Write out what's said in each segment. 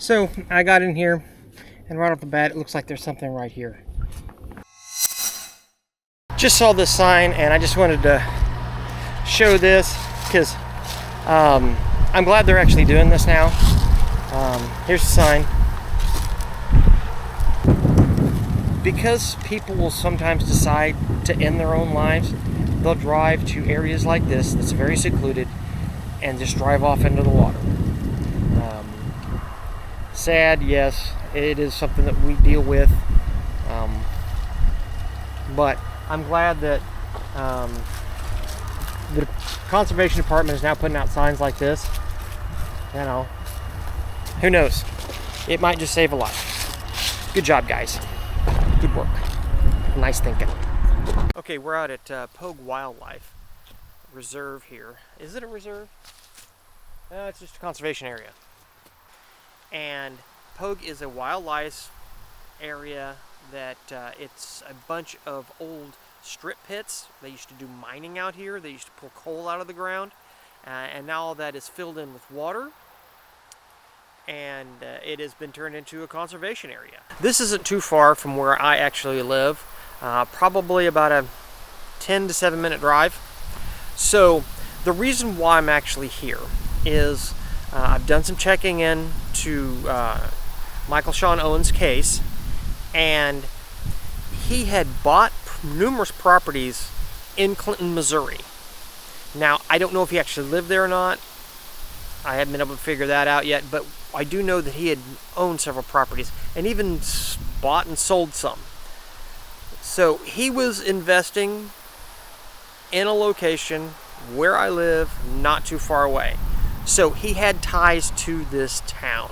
So I got in here, and right off the bat, it looks like there's something right here. Just saw this sign, and I just wanted to show this because I'm glad they're actually doing this now. Here's the sign. Because people will sometimes decide to end their own lives, they'll drive to areas like this that's very secluded and just drive off into the water. Sad, yes, it is something that we deal with, but I'm glad that the Conservation Department is now putting out signs like this. You know, who knows? It might just save a life. Good job, guys. Good work. Nice thinking. Okay, we're out at Poague Wildlife Reserve here. Is it a reserve? It's just a conservation area. And Poague is a wildlife area that it's a bunch of old strip pits. They used to do mining out here. They used to pull coal out of the ground. And now all that is filled in with water. And it has been turned into a conservation area. This isn't too far from where I actually live. Probably about a 10 to 7 minute drive. So the reason why I'm actually here is I've done some checking in to Michael Owens' case, and he had bought numerous properties in Clinton, Missouri. Now, I don't know if he actually lived there or not. I haven't been able to figure that out yet, but I do know that he had owned several properties and even bought and sold some. So he was investing in a location where I live, not too far away. So he had ties to this town.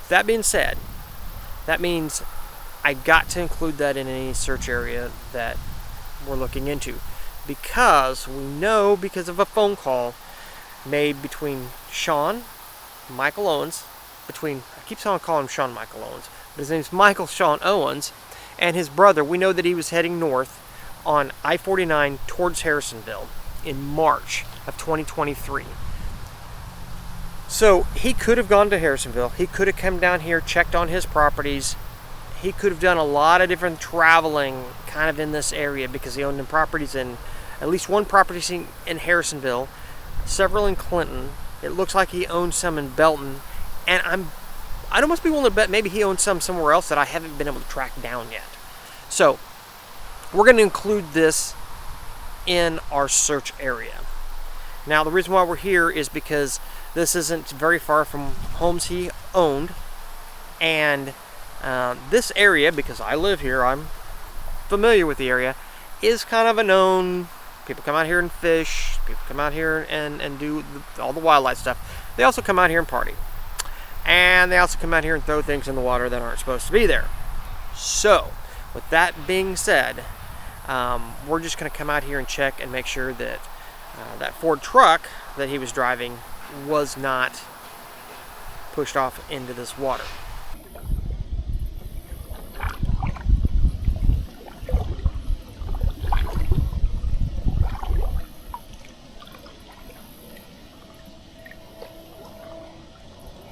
That being said, that means I got to include that in any search area that we're looking into, because we know, because of a phone call made between Michael Owens, I keep calling him Sean Michael Owens, but his name's Michael Owens, and his brother. We know that he was heading north on I-49 towards Harrisonville in March of 2023. So he could have gone to Harrisonville. He could have come down here, checked on his properties. He could have done a lot of different traveling kind of in this area, because he owned them properties in, at least one property in Harrisonville, several in Clinton. It looks like he owns some in Belton, and I'd almost be willing to bet maybe he owns some somewhere else that I haven't been able to track down yet. So we're going to include this in our search area. Now, the reason why we're here is because this isn't very far from homes he owned, and this area, because I live here, I'm familiar with the area, is kind of a known. People come out here and fish. People come out here and do all the wildlife stuff. They also come out here and party. And they also come out here and throw things in the water that aren't supposed to be there. So, with that being said, we're just going to come out here and check and make sure that that Ford truck that he was driving was not pushed off into this water.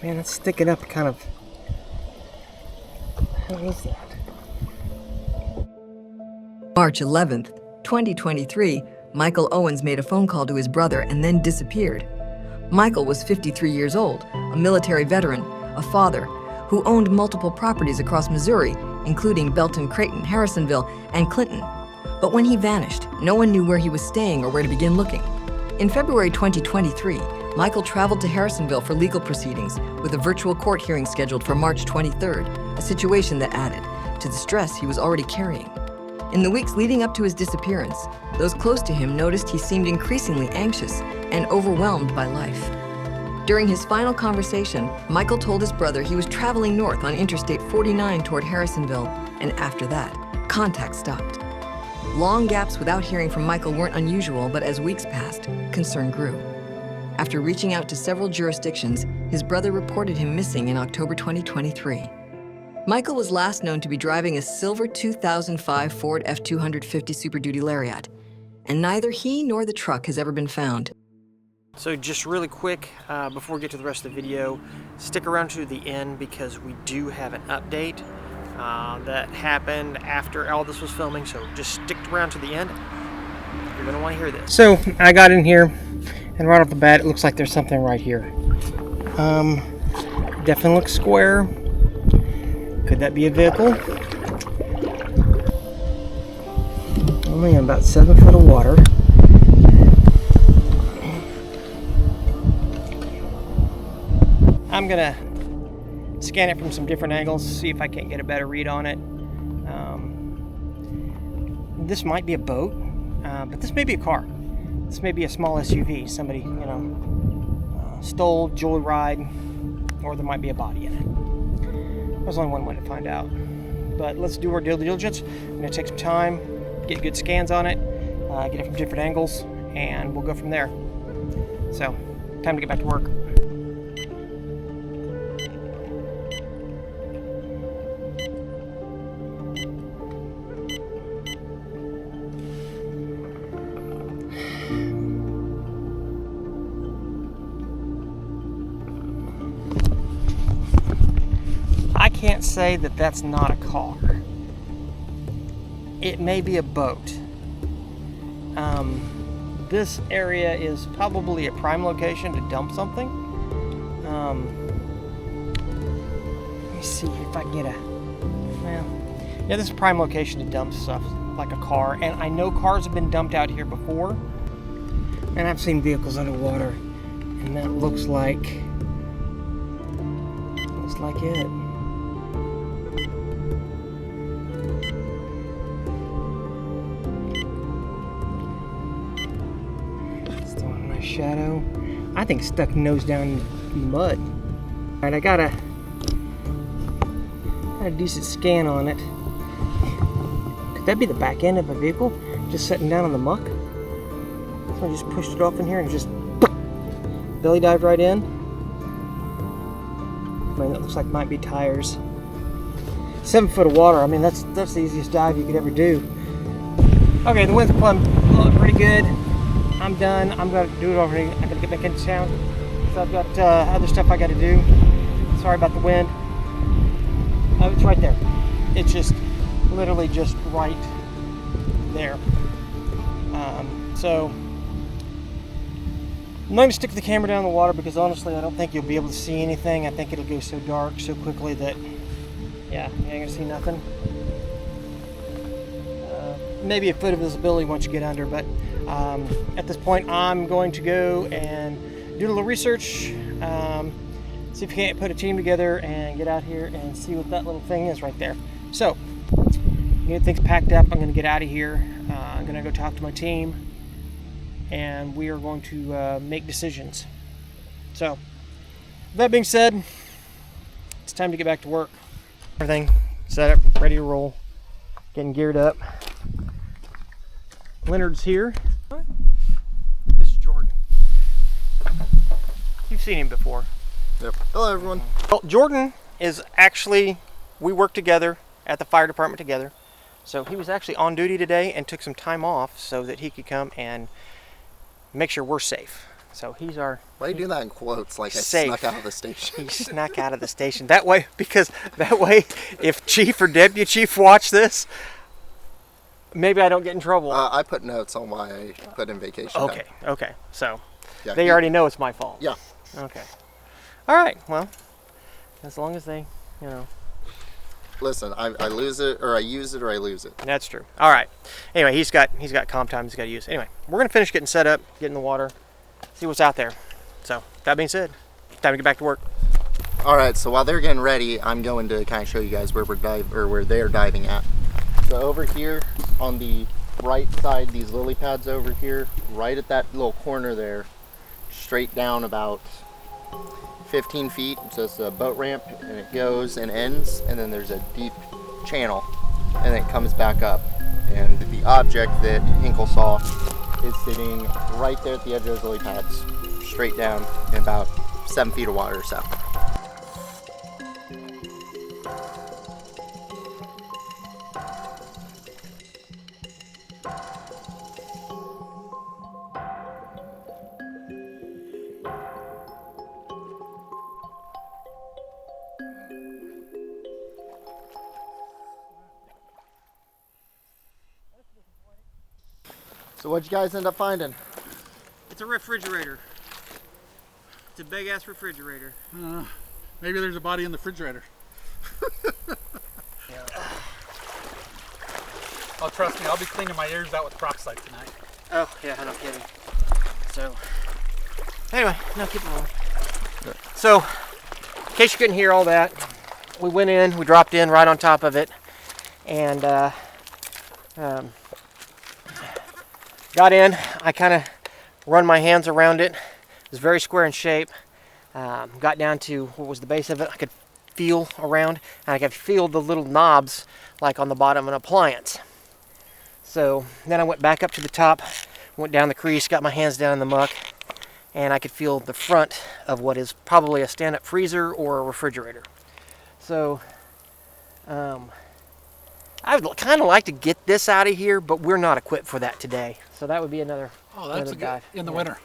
Man, that's sticking up kind of. How is that? March 11th, 2023, Michael Owens made a phone call to his brother and then disappeared. Michael was 53 years old, a military veteran, a father, who owned multiple properties across Missouri, including Belton, Creighton, Harrisonville, and Clinton. But when he vanished, no one knew where he was staying or where to begin looking. In February 2023, Michael traveled to Harrisonville for legal proceedings, with a virtual court hearing scheduled for March 23rd, a situation that added to the stress he was already carrying. In the weeks leading up to his disappearance, those close to him noticed he seemed increasingly anxious and overwhelmed by life. During his final conversation, Michael told his brother he was traveling north on Interstate 49 toward Harrisonville, and after that, contact stopped. Long gaps without hearing from Michael weren't unusual, but as weeks passed, concern grew. After reaching out to several jurisdictions, his brother reported him missing in October 2023. Michael was last known to be driving a silver 2005 Ford F-250 Super Duty Lariat, and neither he nor the truck has ever been found. So just really quick, before we get to the rest of the video, stick around to the end because we do have an update that happened after all this was filming, so just stick around to the end. You're going to want to hear this. So I got in here, and right off the bat, it looks like there's something right here. Definitely looks square. Could that be a vehicle? Only in about 7 foot of water. I'm gonna scan it from some different angles, see if I can't get a better read on it. This might be a boat, but this may be a car. This may be a small SUV. Somebody, stole, joyride, or there might be a body in it. There's only one way to find out. But let's do our due diligence. I'm gonna take some time, get good scans on it, get it from different angles, and we'll go from there. So, time to get back to work. I can't say that that's not a car. It may be a boat. This area is probably a prime location to dump something. Let me see if I can get yeah, this is a prime location to dump stuff like a car. And I know cars have been dumped out here before. And I've seen vehicles underwater. And that looks like it. Shadow. I think stuck nose down in the mud. Alright, I got a decent scan on it. Could that be the back end of a vehicle just sitting down on the muck? So I just pushed it off in here and just belly dived right in. I mean, that looks like might be tires. 7 foot of water. I mean, that's the easiest dive you could ever do. Okay, the wind's blowing pretty good. I'm done. I'm going to do it already. I got to get back into town. So I've got other stuff I got to do. Sorry about the wind. It's right there. It's just literally just right there. So I'm not going to stick the camera down in the water because honestly I don't think you'll be able to see anything. I think it'll go so dark so quickly that yeah, you ain't going to see nothing. Maybe a foot of visibility once you get under, but at this point I'm going to go and do a little research, see if we can't put a team together and get out here and see what that little thing is right there. So, get things packed up. I'm going to get out of here. I'm going to go talk to my team, and we are going to make decisions. So, that being said, it's time to get back to work. Everything set up, ready to roll, getting geared up. Leonard's here. This is Jordan. You've seen him before. Yep. Hello, everyone. Well, Jordan is actually, we work together at the fire department together. So he was actually on duty today and took some time off so that he could come and make sure we're safe. So he's our... Why are you doing that in quotes like safe. I snuck out of the station? He snuck out of the station. That way, because that way, if Chief or Deputy Chief watch this, maybe I don't get in trouble. I put notes on why I put in vacation. Okay, okay. So Yeah, they already know it's my fault. Yeah. Okay. All right. Well, as long as they, you know. Listen, I lose it, or I use it, or I lose it. That's true. All right. Anyway, he's got comp time he's got to use. Anyway, we're gonna finish getting set up, get in the water, see what's out there. So that being said, time to get back to work. All right. So while they're getting ready, I'm going to kind of show you guys where where they're diving at. So over here on the right side, these lily pads over here, right at that little corner there, straight down about 15 feet. It's just a boat ramp, and it goes and ends, and then there's a deep channel, and then it comes back up. And the object that Hinkle saw is sitting right there at the edge of those lily pads, straight down in about 7 feet of water or so. So what'd you guys end up finding? It's a refrigerator. It's a big ass refrigerator. Maybe there's a body in the refrigerator. Oh, trust me, I'll be cleaning my ears out with peroxide tonight. Oh, yeah, no kidding. So, anyway, no, keep rolling. So, in case you couldn't hear all that, we went in, we dropped in right on top of it, and got in. I kind of run my hands around it. It was very square in shape. Got down to what was the base of it. I could feel around, and I could feel the little knobs like on the bottom of an appliance. So then I went back up to the top, went down the crease, got my hands down in the muck, and I could feel the front of what is probably a stand-up freezer or a refrigerator. So I would kind of like to get this out of here, but we're not equipped for that today. So that would be another. Oh, that's a good dive. in the winter.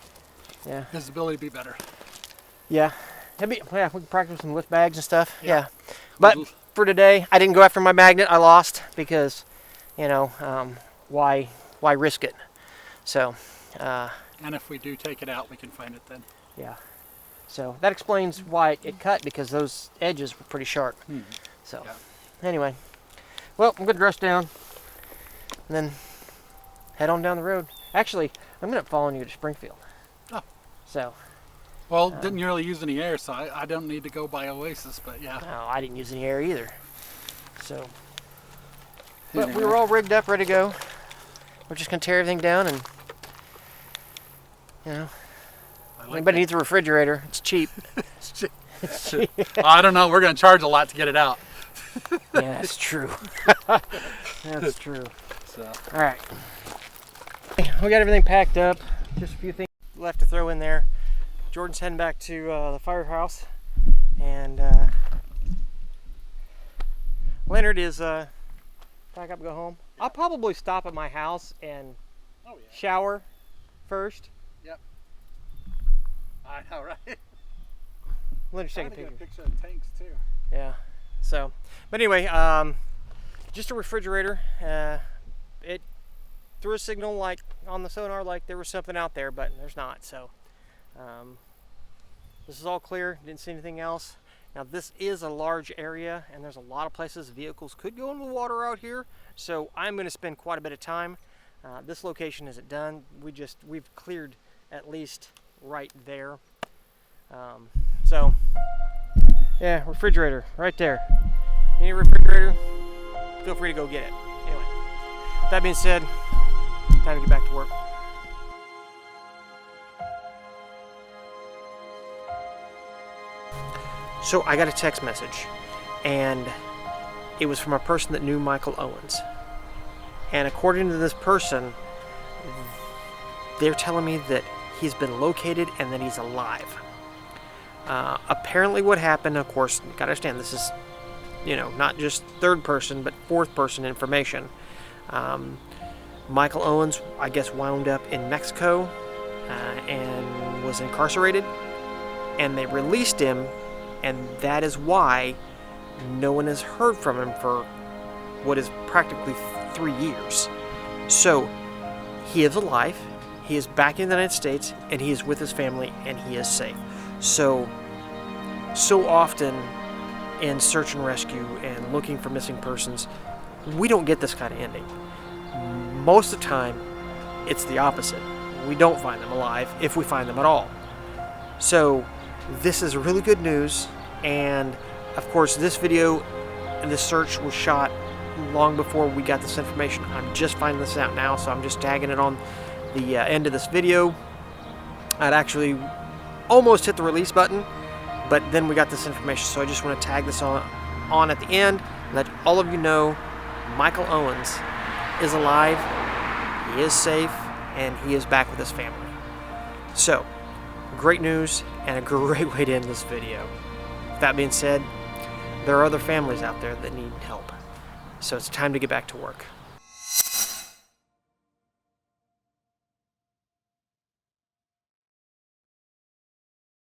Yeah. Visibility would be better. Yeah. Yeah, we can practice some lift bags and stuff. Yeah. But for today, I didn't go after my magnet. I lost because, why risk it? So. And if we do take it out, we can find it then. Yeah. So that explains why it cut, because those edges were pretty sharp. So anyway, well, I'm gonna dress down and then head on down the road. Actually, I'm gonna follow you to Springfield. Oh. So. Well, didn't really use any air, so I don't need to go by Oasis, but yeah. No, I didn't use any air either. So. But we were all rigged up, ready to go. We're just gonna tear everything down and, anybody needs a refrigerator. It's cheap. It's cheap. It's cheap. I don't know. We're going to charge a lot to get it out. Yeah, that's true. That's true. So. All right. We got everything packed up. Just a few things left to throw in there. Jordan's heading back to the firehouse. And Leonard is pack up and go home. I'll probably stop at my house and shower first. Yep. I know, right? Leonard's taking get a pictures. picture of tanks too. Yeah. So, but anyway, just a refrigerator. It threw a signal like on the sonar like there was something out there, but there's not. So, this is all clear. Didn't see anything else. Now this is a large area, and there's a lot of places vehicles could go in the water out here. So I'm going to spend quite a bit of time. This location isn't done. We've cleared at least right there. So yeah, refrigerator right there. You need a refrigerator? Feel free to go get it. Anyway, that being said, time to get back to work. So I got a text message, and it was from a person that knew Michael Owens. And according to this person, they're telling me that he's been located and that he's alive. Apparently what happened, of course, you gotta understand, this is, not just third person, but fourth person information. Michael Owens, I guess, wound up in Mexico and was incarcerated, and they released him, and that is why no one has heard from him for what is practically 3 years. So he is alive, he is back in the United States, and he is with his family, and he is safe. So often in search and rescue and looking for missing persons, we don't get this kind of ending. Most of the time, it's the opposite. We don't find them alive, if we find them at all. So this is really good news, and of course this video and this search was shot long before we got this information. I'm just finding this out now, so I'm just tagging it on the end of this video. I'd actually almost hit the release button, but then we got this information, so I just want to tag this on at the end and let all of you know Michael Owens is alive, he is safe, and he is back with his family. So, great news and a great way to end this video. With that being said, there are other families out there that need help. So it's time to get back to work.